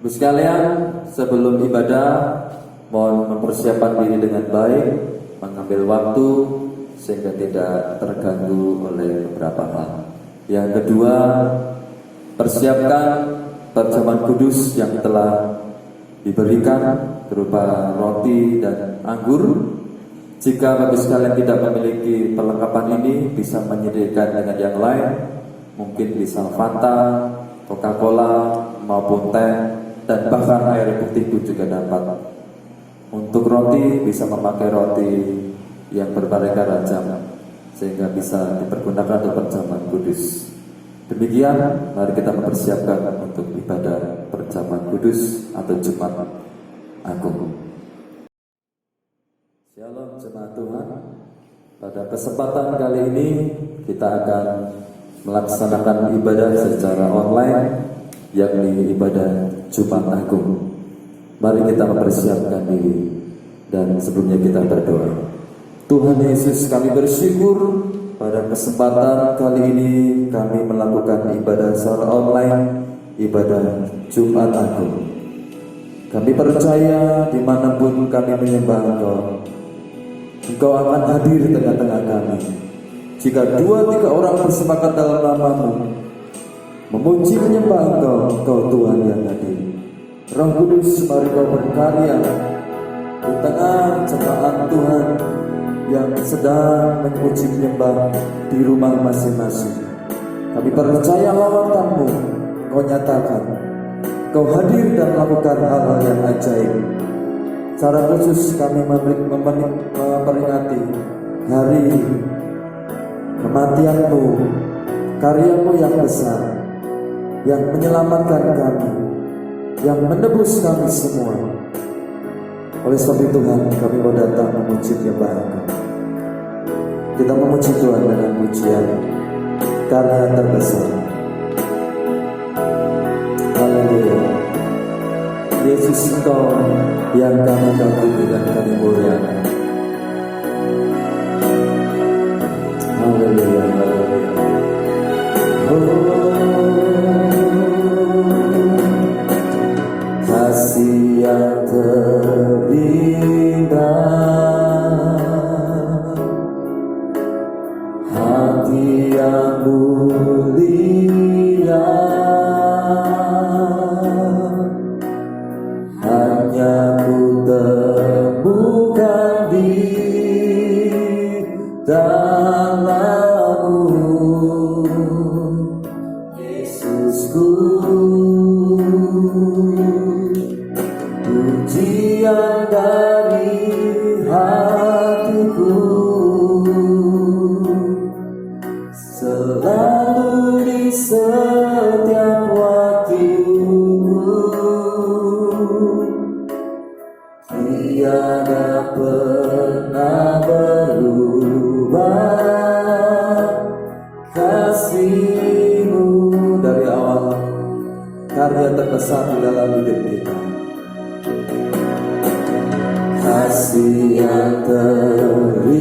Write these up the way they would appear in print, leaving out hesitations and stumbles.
Ibu sekalian, sebelum ibadah, mohon mempersiapkan diri dengan baik, mengambil waktu sehingga tidak terganggu oleh beberapa hal. Yang kedua, persiapkan terjemahan kudus yang telah diberikan berupa roti dan anggur. Jika Bapak sekalian tidak memiliki perlengkapan ini, bisa menyediakan dengan yang lain, mungkin bisa Fanta, Coca-Cola maupun teh, dan bahkan air putih pun juga dapat. Untuk roti bisa memakai roti yang beraneka ragam sehingga bisa dipergunakan untuk perjamuan kudus. Demikian, mari kita mempersiapkan untuk ibadah perjamuan kudus atau Jumat Agung. Shalom jemaat Tuhan. Pada kesempatan kali ini kita akan melaksanakan ibadah secara online, yakni ibadah Jumat Agung. Mari kita mempersiapkan diri dan sebelumnya kita berdoa. Tuhan Yesus, kami bersyukur pada kesempatan kali ini kami melakukan ibadah secara online, ibadah Jumat Agung. Kami percaya dimanapun kami menyembah Engkau akan hadir di tengah-tengah kami. Jika 2-3 orang bersepakat dalam nama-Mu, memuji menyembah Engkau Tuhan yang hadir. Roh Kudus, mari Kau berkarya di tengah jemaat Tuhan yang sedang memuji menyembah di rumah masing-masing. Kami percaya lawatan-Mu Kau nyatakan, Kau hadir dan melakukan hal-hal yang ajaib. Secara khusus kami memperingati hari kematian-Mu, karya-Mu yang besar, yang menyelamatkan kami, yang menebus kami semua. Oleh sebab itu Tuhan, kami mau datang memuji menyembah Engkau. Kita memuji Tuhan dengan pujian karya terbesar. Haleluya. Yesus, Engkau yang kami kagumi dan kami muliakan. Haleluya, haleluya. Kasih yang terindah, hati yang mulia, hanya ku temukan di dalam-Mu, Yesusku. Pujian dari hatiku selalu di setiap waktuku, tiada pernah berubah. Kasih-Mu dari awal, karya terbesar di dalam hidup kita. Kasih yang terindah,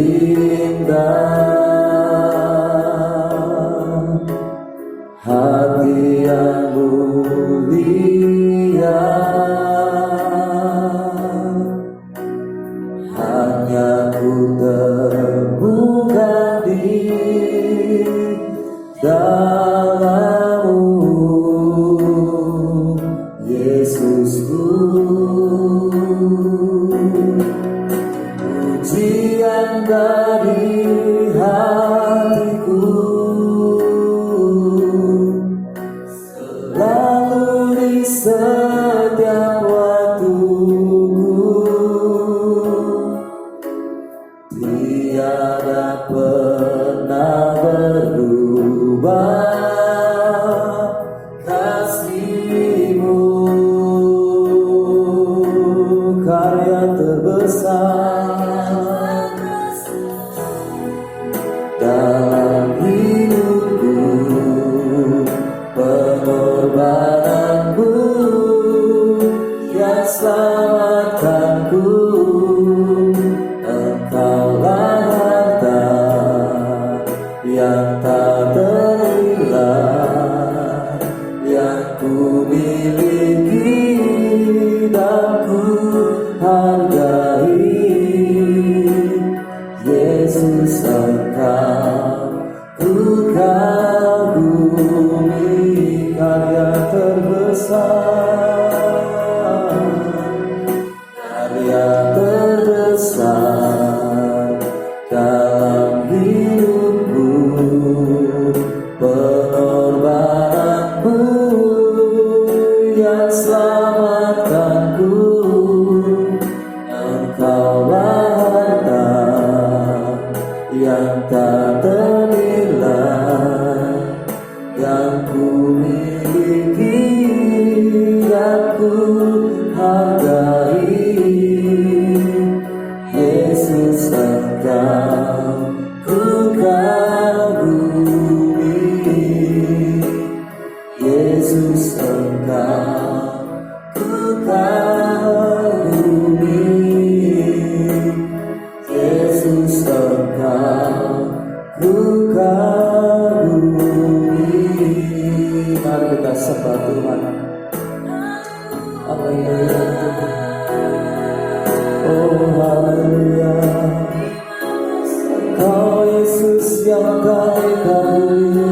hati yang mulia, hanya ku temukan di dalam-Mu, Yesusku. Pujian dari hatiku selalu di setiap waktuku, tiada pernah berubah. Kasih-Mu, karya terbesar dalam hidupku, pengorbanan-Mu yang selamatkanku. Engkaulah harta yang tak ternilai. yang ku miliki dan ku hargai. Yesus Engkau ku kagumi, Yesus Engkau ku kagumi, Yesus Engkau ku kagumi. Mari kita sembah Tuhan. Haleluya. Oh haleluya. Engkau Yesus yang kami kagumi,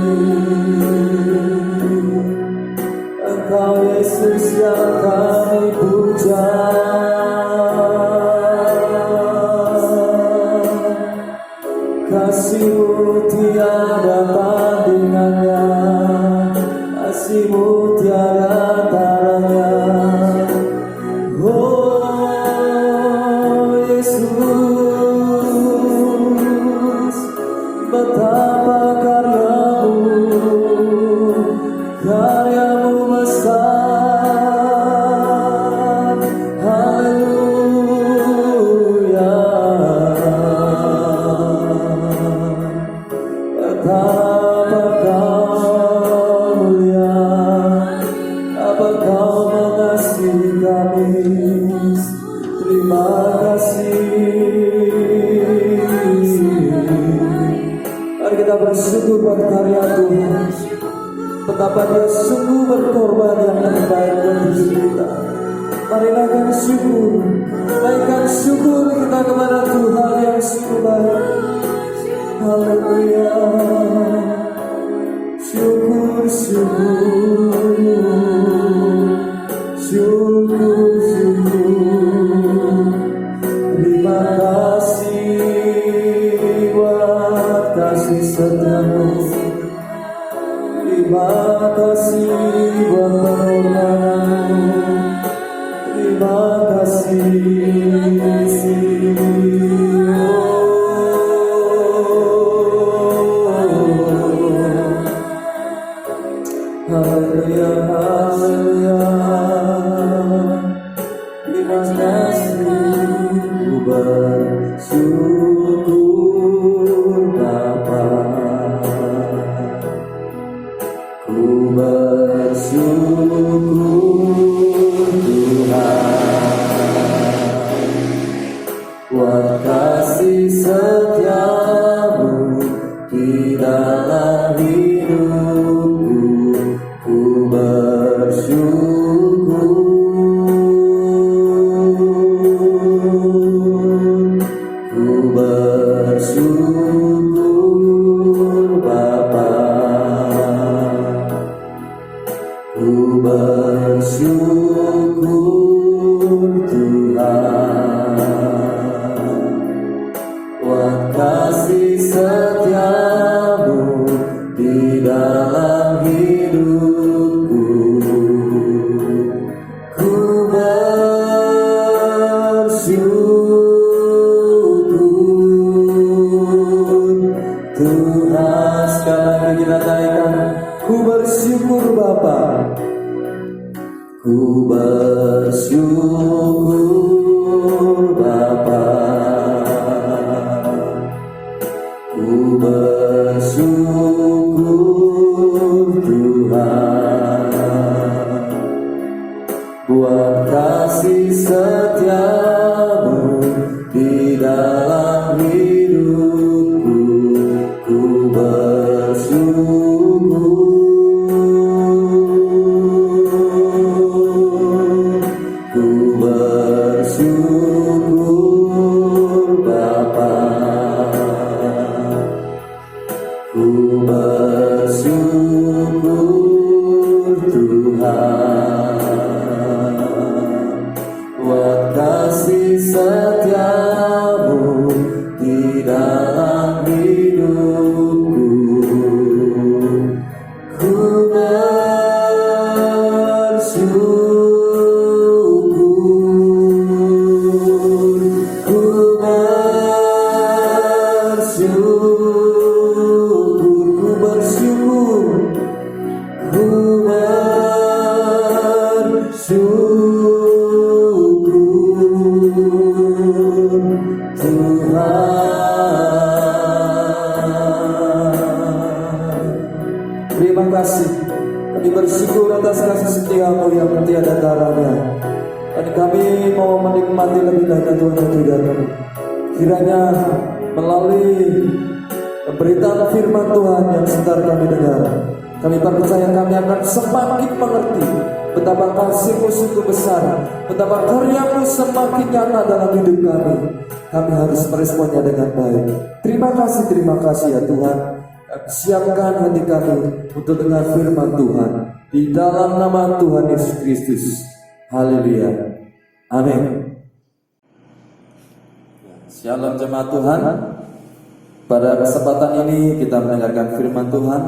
Engkau Yesus yang kami puja. Kasih-Mu tiada tandingannya, kasih-Mu tiada taranya. Oh Yesus, betapa karya-Mu besar. Haleluya. Betapa Kau mulia, betapa Kau mengasihi kami. Terima kasih. Mari kita bersyukur pada karya Tuhan. Betapa Dia sungguh berkorban yang terbaik buat hidup kita. Mari naikkan syukur kita kepada Tuhan yang sungguh baik. Haleluya. Syukur, syukur, syukur, syukur. Terima kasih buat kasih setiamu. Terima kasih buat pengorbananmu. Terima kasih. Haleluya, haleluya. Terima kasih, ku bersyukur Bapa, ku bersyukur Tuhan, buat kasih setiamu di dalam hidupku. Ku bersyukur, ku bersyukur Bapa, ku bersyukur Tuhan, buat kasih setiamu di dalam hidupku. Ku bersyukur Tuhan. Sekali lagi kita naikkan. Ku bersyukur Bapa, ku bersyukur Bapa, ku bersyukur Tuhan, buat kasih setiamu di dalam hidupku. Ku bersyukur, ku bersyukur Bapa, ku bersyukur Tuhan, buat kasih setiamu di dalam hidupku. Ku bersyukur, ku bersyukur, ku bersyukur, kasih. Kami bersyukur atas kasih setiamu yang tiada taranya. Dan kami mau menikmati lebih lanjut Tuhan hadirat-Mu. Kiranya melalui pemberitaan firman Tuhan yang sebentar kami dengar, kami percaya kami akan semakin mengerti betapa kasih-Mu sungguh besar, betapa karya-Mu semakin nyata dalam hidup kami. Kami harus meresponnya dengan baik. Terima kasih ya Tuhan. Siapkan hati kami untuk dengar firman Tuhan di dalam nama Tuhan Yesus Kristus. Haleluya. Amin. Shalom jemaat Tuhan. Pada kesempatan ini kita mendengarkan firman Tuhan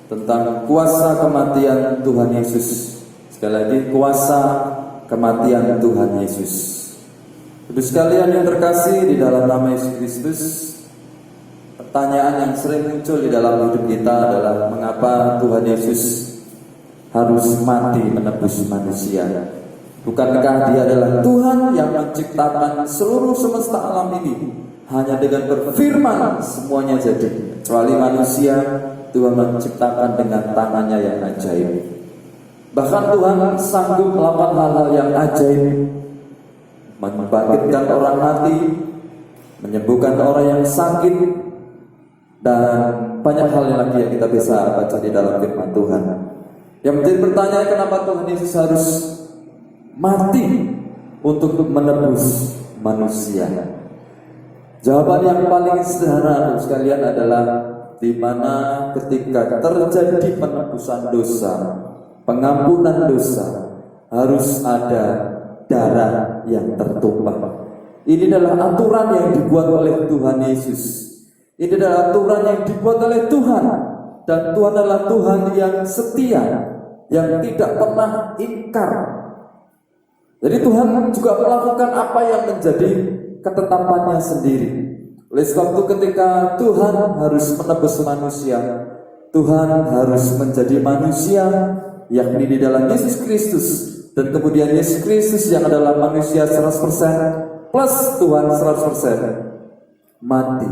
tentang kuasa kematian Tuhan Yesus. Sekali lagi, kuasa kematian Tuhan Yesus. Ibu sekalian yang terkasih di dalam nama Yesus Kristus, pertanyaan yang sering muncul di dalam hidup kita adalah mengapa Tuhan Yesus harus mati menebus manusia? Bukankah Dia adalah Tuhan yang menciptakan seluruh semesta alam ini? Hanya dengan berfirman semuanya jadi. Kecuali manusia, Tuhan menciptakan dengan tangannya yang ajaib. Bahkan Tuhan sanggup melakukan hal-hal yang ajaib, membangkitkan orang mati, menyembuhkan orang yang sakit, dan banyak hal yang lagi yang kita bisa baca di dalam firman Tuhan. Yang menjadi pertanyaan, kenapa Tuhan Yesus harus mati untuk menebus manusia? Jawaban yang paling sederhana sekalian adalah di mana ketika terjadi penebusan dosa, pengampunan dosa, harus ada darah yang tertumpah. Ini adalah aturan yang dibuat oleh Tuhan Yesus. Ini adalah aturan yang dibuat oleh Tuhan. Dan Tuhan adalah Tuhan yang setia, yang tidak pernah ingkar. Jadi Tuhan juga melakukan apa yang menjadi ketetapannya sendiri. Oleh sebab itu ketika Tuhan harus menebus manusia, Tuhan harus menjadi manusia, yakni di dalam Yesus Kristus. Dan kemudian Yesus Kristus yang adalah manusia 100% plus Tuhan 100% mati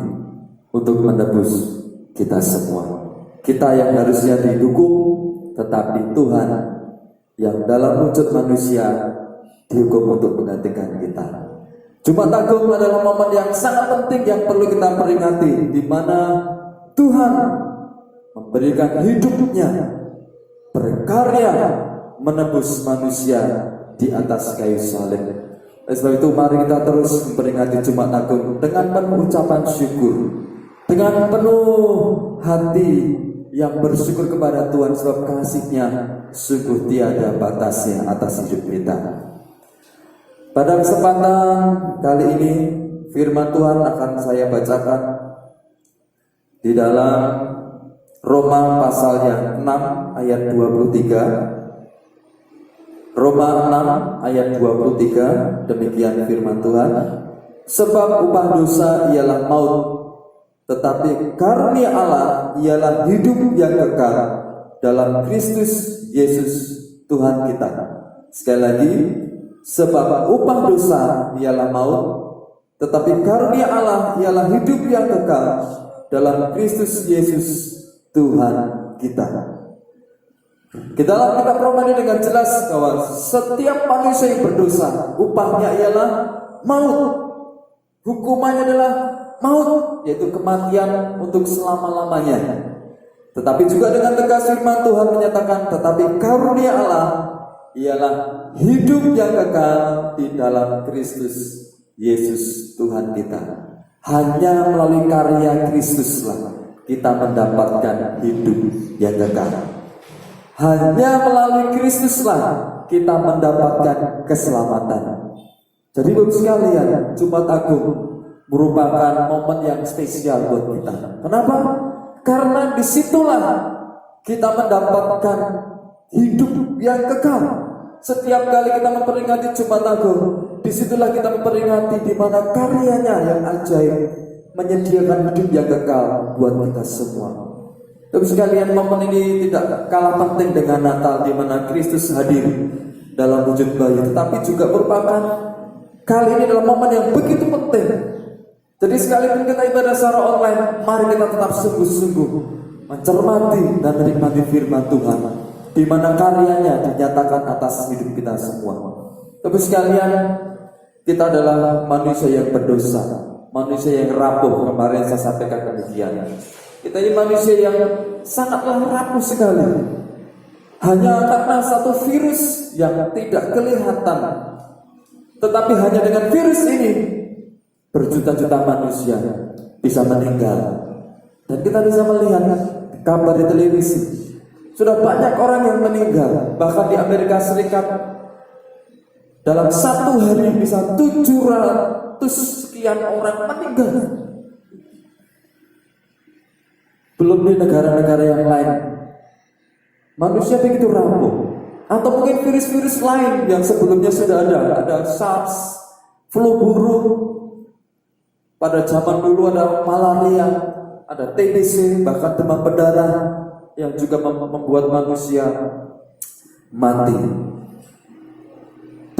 untuk menebus kita semua. Kita yang harusnya dihukum, tetapi Tuhan yang dalam wujud manusia dihukum untuk menggantikan kita. Jumat Agung adalah momen yang sangat penting yang perlu kita peringati, di mana Tuhan memberikan hidupnya berkarya menebus manusia di atas kayu salib. Oleh sebab itu mari kita terus memperingati Jumat Agung dengan penuh ucapan syukur, dengan penuh hati yang bersyukur kepada Tuhan sebab kasih-Nya sungguh tiada batasnya atas hidup kita. Pada kesempatan kali ini firman Tuhan akan saya bacakan di dalam Roma pasal yang 6 ayat 23. Roma 6 ayat 23, demikian firman Tuhan. Sebab upah dosa ialah maut, tetapi karunia Allah ialah hidup yang kekal dalam Kristus Yesus Tuhan kita. Sekali lagi, sebab upah dosa ialah maut, tetapi karunia Allah ialah hidup yang kekal dalam Kristus Yesus Tuhan kita. Kita dalam kitab Roma ini dengan jelas bahwa setiap manusia yang berdosa, upahnya ialah maut. Hukumannya adalah maut, yaitu kematian untuk selama-lamanya. Tetapi juga dengan tegas firman Tuhan menyatakan, tetapi karunia Allah ialah hidup yang kekal di dalam Kristus Yesus Tuhan kita. Hanya melalui karya Kristuslah kita mendapatkan hidup yang kekal. Hanya melalui Kristuslah kita mendapatkan keselamatan. Jadi Bapak sekalian, Jumat Agung merupakan momen yang spesial buat kita. Kenapa? Karena disitulah kita mendapatkan hidup yang kekal. Setiap kali kita memperingati Jumat Agung, disitulah kita memperingati di mana karyanya yang ajaib menyediakan hidup yang kekal buat kita semua. Tapi sekalian, momen ini tidak kalah penting dengan Natal, di mana Kristus hadir dalam wujud bayi, tetapi juga merupakan kali ini adalah momen yang begitu penting. Jadi sekalipun kita ibadah secara online, mari kita tetap sungguh-sungguh mencermati dan menikmati firman Tuhan, di mana karyanya dinyatakan atas hidup kita semua. Tapi sekalian, kita adalah manusia yang berdosa, manusia yang rapuh. Kemarin saya sampaikan demikian. Kita ini manusia yang sangatlah rapuh sekali. Hanya karena satu virus yang tidak kelihatan, tetapi hanya dengan virus ini berjuta-juta manusia bisa meninggal. Dan kita bisa melihat kabar di televisi, sudah banyak orang yang meninggal. Bahkan di Amerika Serikat dalam satu hari bisa 700 sekian orang meninggal. Belum di negara-negara yang lain. Manusia begitu rapuh. Atau mungkin virus-virus lain yang sebelumnya sudah ada SARS, flu burung. Pada zaman dulu ada malaria, ada TBC, bahkan demam berdarah yang juga membuat manusia mati.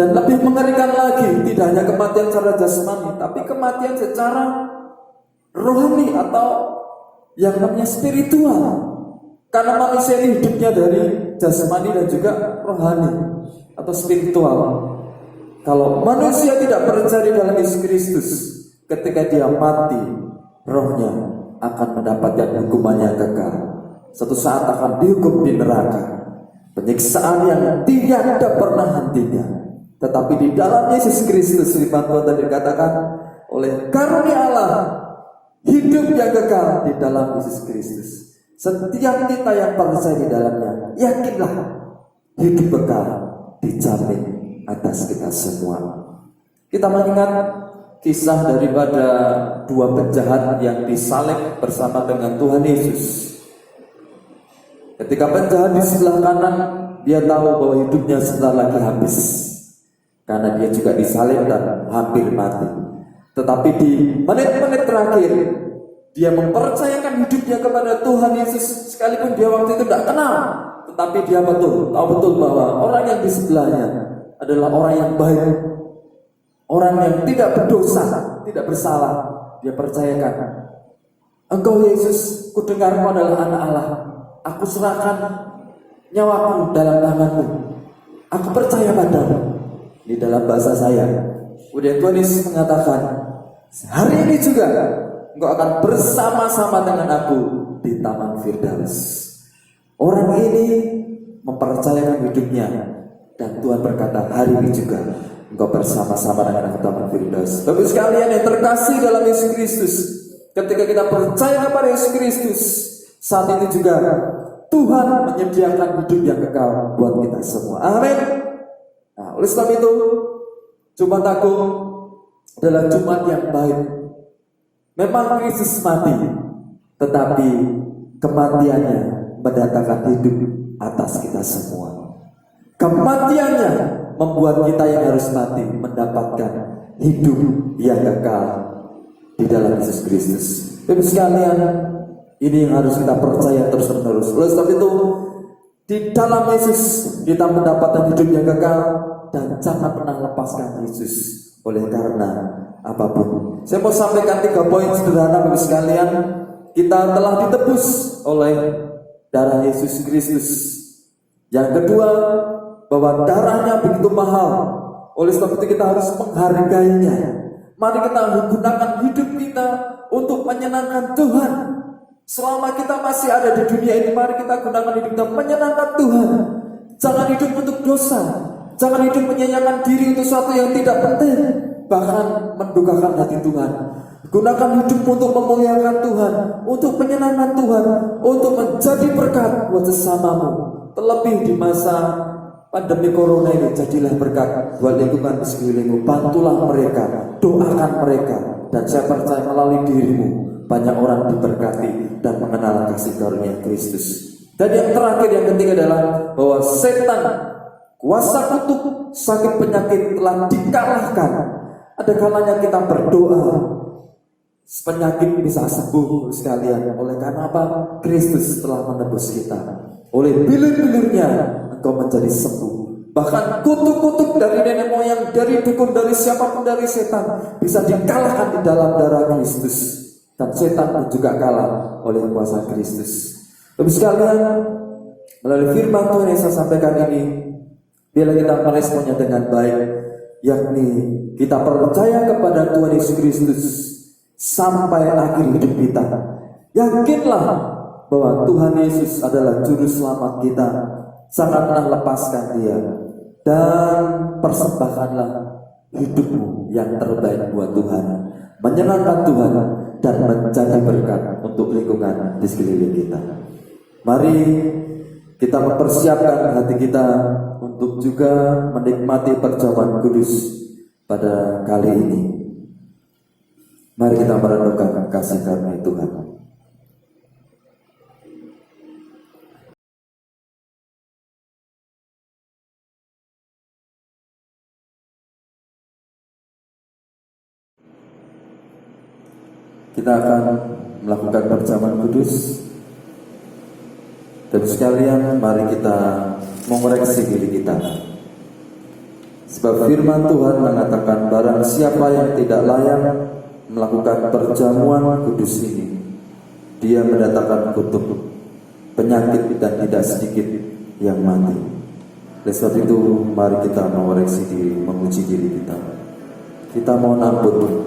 Dan lebih mengerikan lagi, tidak hanya kematian secara jasmani, tapi kematian secara rohani atau yang namanya spiritual. Karena manusia ini hidupnya dari jasmani dan juga rohani atau spiritual. Kalau manusia tidak percaya dalam Yesus Kristus, ketika dia mati, rohnya akan mendapatkan hukumannya kekal. Suatu saat akan dihukum di neraka, penyiksaan yang tidak pernah hentinya. Tetapi di dalam Yesus Kristus, firman Tuhan tadi dikatakan, oleh karunia Allah hidup yang kekal di dalam Yesus Kristus. Setiap kita yang percaya di dalamnya, yakinlah hidup kekal dijamin atas kita semua. Kita mengingat kisah daripada dua penjahat yang disalib bersama dengan Tuhan Yesus. Ketika penjahat di sebelah kanan, dia tahu bahwa hidupnya sebentar lagi habis, karena dia juga disalib dan hampir mati. Tetapi di menit-menit terakhir, dia mempercayakan hidupnya kepada Tuhan Yesus, sekalipun dia waktu itu tidak kenal. Tetapi dia tahu betul bahwa orang yang di sebelahnya adalah orang yang baik, orang yang tidak berdosa, tidak bersalah. Dia percayakan, Engkau Yesus, ku dengar Engkau adalah anak Allah. Aku serahkan nyawaku dalam tanganmu. Aku percaya padamu. Di dalam bahasa saya, kemudian Tuhan Yesus mengatakan, hari ini juga engkau akan bersama-sama dengan aku di Taman Firdaus. Orang ini mempercayakan hidupnya, dan Tuhan berkata, hari ini juga engkau bersama-sama dengan aku di Taman Firdaus. Bapak sekalian yang terkasih dalam Yesus Kristus, ketika kita percaya kepada Yesus Kristus, saat ini juga Tuhan menyediakan hidup yang kekal buat kita semua. Amin. Nah, oleh sebab itu, Jumat Agung adalah Jumat yang baik. Memang Kristus mati, tetapi kematiannya mendatangkan hidup atas kita semua. Kematiannya membuat kita yang harus mati mendapatkan hidup yang kekal di dalam Yesus Kristus. Bapak sekalian, ini yang harus kita percaya terus-menerus. Oleh sebab itu, di dalam Yesus kita mendapatkan hidup yang kekal, dan jangan pernah lepaskan Yesus oleh karena apapun. Saya mau sampaikan 3 poin sederhana Bapak sekalian. Kita telah ditebus oleh darah Yesus Kristus. Yang kedua, bahwa darahnya begitu mahal. Oleh sebab itu kita harus menghargainya. Mari kita gunakan hidup kita untuk menyenangkan Tuhan. Selama kita masih ada di dunia ini, mari kita gunakan hidup kita menyenangkan Tuhan. Jangan hidup untuk dosa. Jangan hidup menyanyikan diri untuk sesuatu yang tidak penting, bahkan mendukakan hati Tuhan. Gunakan hidup untuk memuliakan Tuhan, untuk menyenangkan Tuhan, untuk menjadi berkat buat sesamamu. Terlebih di masa pandemi corona ini, jadilah berkat buat lingkungan di sekelilingmu. Bantulah mereka, doakan mereka, dan saya percaya melalui dirimu banyak orang diberkati dan mengenal kasih karunia Kristus. Dan yang terakhir, yang ketiga adalah bahwa setan, kuasa kutuk, sakit penyakit telah dikalahkan. Ada kalanya kita berdoa, penyakit bisa sembuh sekalian. Oleh karena apa? Kristus telah menebus kita. Oleh bilur-bilurnya engkau menjadi sembuh. Bahkan kutuk-kutuk dari nenek moyang, dari dukun, dari siapapun, dari setan bisa dikalahkan di dalam darah Kristus. Dan setan pun juga kalah oleh kuasa Kristus. Bapak sekalian, melalui firman Tuhan yang saya sampaikan ini, bila kita meresponnya dengan baik, yakni kita percaya kepada Tuhan Yesus Kristus sampai akhir hidup kita, yakinlah bahwa Tuhan Yesus adalah juru selamat kita. Sangatlah lepaskan Dia dan persembahkanlah hidupmu yang terbaik buat Tuhan, menyenangkan Tuhan dan menjadi berkat untuk lingkungan di sekeliling kita. Mari kita mempersiapkan hati kita untuk juga menikmati perjamuan kudus pada kali ini. Mari kita merenungkan kasih karunia Tuhan. Kita akan melakukan perjamuan kudus. Dan sekalian, mari kita mengoreksi diri kita. Sebab firman Tuhan mengatakan, barang siapa yang tidak layak melakukan perjamuan kudus ini, dia mendatangkan kutuk, penyakit dan tidak sedikit yang mati. Oleh sebab itu, mari kita mengoreksi diri, menguji diri kita. Kita mohon ampun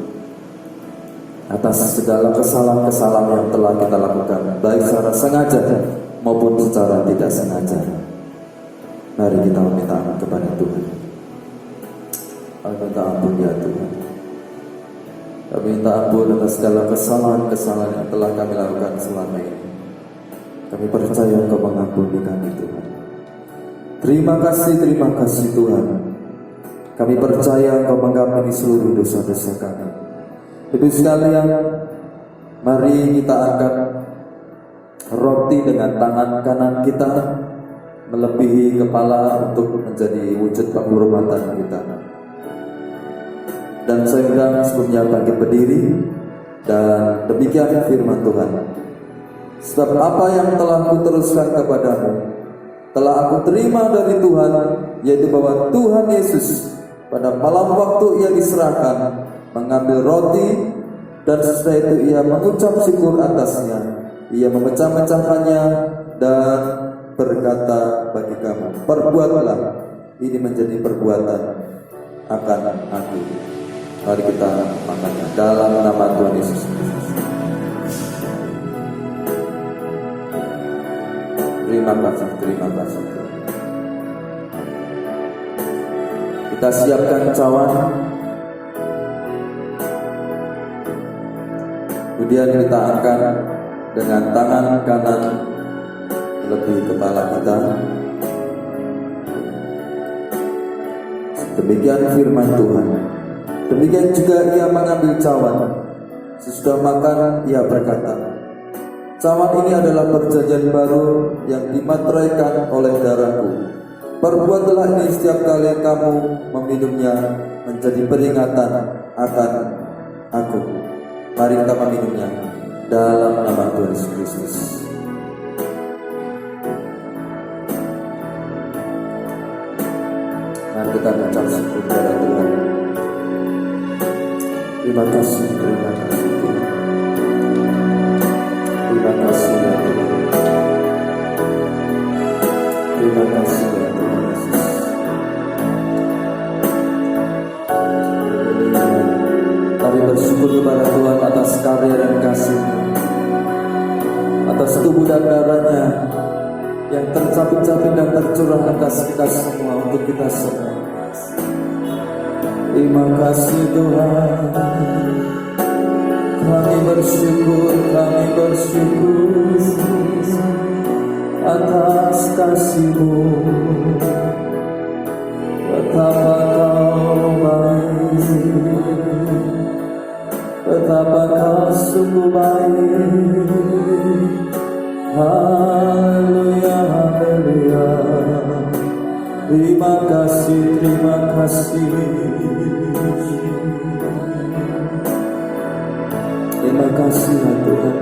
atas segala kesalahan-kesalahan yang telah kita lakukan, baik secara sengaja maupun secara tidak sengaja. Mari kita meminta ampun kepada Tuhan. Kami minta ampun ya Tuhan. Kami minta ampun atas segala kesalahan-kesalahan yang telah kami lakukan selama ini. Kami percaya Engkau mengampuni kami Tuhan. Terima kasih Tuhan. Kami percaya Engkau mengampuni seluruh dosa-dosa kami. Ibu sekalian, mari kita angkat roti dengan tangan kanan kita melebihi kepala untuk menjadi wujud penghormatan kita. Dan saya undang sebelumnya bangkit berdiri, dan demikian firman Tuhan. Sebab apa yang telah kuteruskan kepadamu telah aku terima dari Tuhan, yaitu bahwa Tuhan Yesus pada malam waktu Ia diserahkan mengambil roti, dan sesudah itu Ia mengucap syukur atasnya. Ia memecah-mecahkannya dan berkata bagi kamu, perbuatlah ini menjadi perbuatan akan aku. Mari kita makannya dalam nama Tuhan Yesus. Terima kasih. Kita siapkan cawan. Kemudian kita angkat dengan tangan kanan lebih kepala kita. Demikian firman Tuhan. Demikian juga Ia mengambil cawan. Sesudah makan Ia berkata, cawan ini adalah perjanjian baru yang dimateraikan oleh darahku. Perbuatlah ini setiap kali kamu meminumnya menjadi peringatan akan aku. Mari kita meminumnya dalam nama Tuhan Yesus Kristus. Mari kita mengucap syukur kepada Tuhan. Terima kasih Tuhan. Terima kasih ya Tuhan. Terima kasih ya Tuhan Yesus. Kami bersyukur kepada Tuhan atas karya dan kasih-Nya, atas tubuh dan darah-Nya yang tercapit-capit dan tercurah atas kita semua, untuk kita semua. Terima kasih Tuhan. Kami bersyukur atas kasih-Mu. Betapa Kau baik, betapa Kau sungguh baik. Haleluya, haleluya. Terima kasih. Terima kasih ya Tuhan.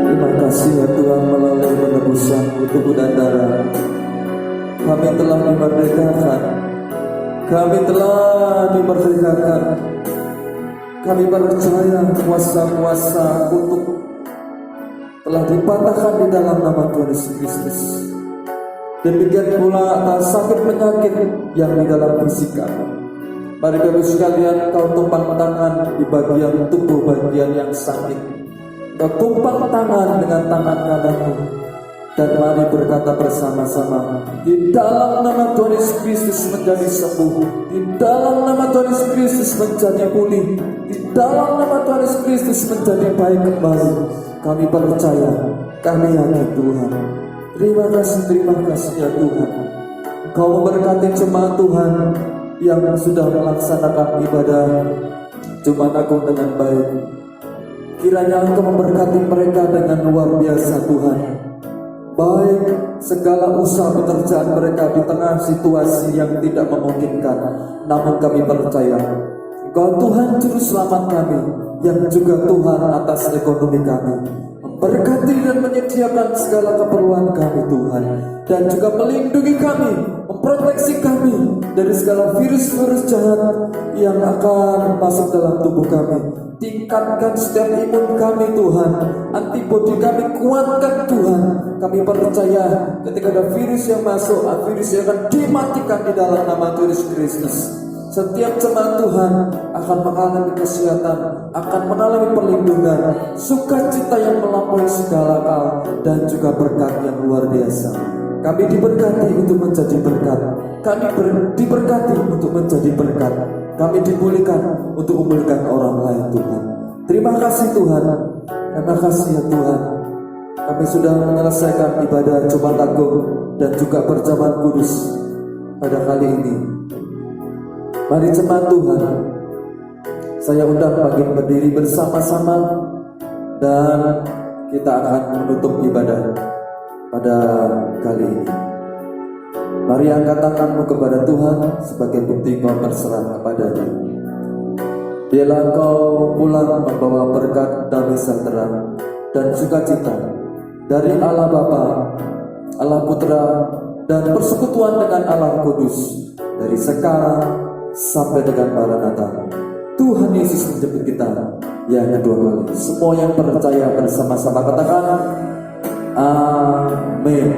Terima kasih ya Tuhan, melalui penebusan tubuh dan darah kami telah dimerdekakan. Kami percaya kuasa-kuasa kutuk telah dipatahkan di dalam nama Tuhan Yesus Kristus. Demikian pula sakit penyakit yang di dalam fisik kami. Mari Bapak sekalian, kau tumpang tangan di bagian tubuh bagian yang sakit. Kau tumpang tangan dengan tangan kananmu. Dan mari berkata bersama-sama, di dalam nama Tuhan Yesus Kristus menjadi sembuh, di dalam nama Tuhan Yesus Kristus menjadi pulih, di dalam nama Tuhan Yesus Kristus menjadi baik kembali. Kami percaya, kami yakin Tuhan. Terima kasih ya Tuhan. Kau memberkati jemaat Tuhan yang sudah melaksanakan ibadah Jumat Agung dengan baik. Kiranya Engkau memberkati mereka dengan luar biasa Tuhan. Baik segala usaha pekerjaan mereka di tengah situasi yang tidak memungkinkan, namun kami percaya Engkau Tuhan Juru Selamat kami, yang juga Tuhan atas ekonomi kami, memberkati dan menyediakan segala keperluan kami Tuhan, dan juga melindungi kami, memproteksi kami dari segala virus-virus jahat yang akan masuk dalam tubuh kami. Tingkatkan setiap imun kami Tuhan, antibodi kami kuatkan Tuhan. Kami percaya ketika ada virus yang masuk, virus yang akan dimatikan di dalam nama Tuhan Yesus Kristus. Setiap jemaat Tuhan akan mengalami kesehatan, akan mengalami perlindungan, sukacita yang melampaui segala hal, dan juga berkat yang luar biasa. Kami diberkati untuk menjadi berkat. Kami diberkati untuk menjadi berkat. Kami dipulihkan untuk memulihkan orang lain Tuhan. Terima kasih Tuhan. Terima kasih ya Tuhan. Kami sudah menyelesaikan ibadah Jumat Agung dan juga perjamuan kudus pada kali ini. Mari jemaat Tuhan, saya undang bagi berdiri bersama-sama dan kita akan menutup ibadah pada kali ini. Mari angkat tanganmu kepada Tuhan sebagai bukti kau berserah kepada-Nya. Biarlah kau pulang membawa berkat, damai sejahtera dan sukacita dari Allah Bapa, Allah Putra, dan persekutuan dengan Allah Kudus dari sekarang sampai dengan Maranatha. Tuhan Yesus menjemput kita yang kedua kali. Semua yang percaya bersama-sama katakan amin.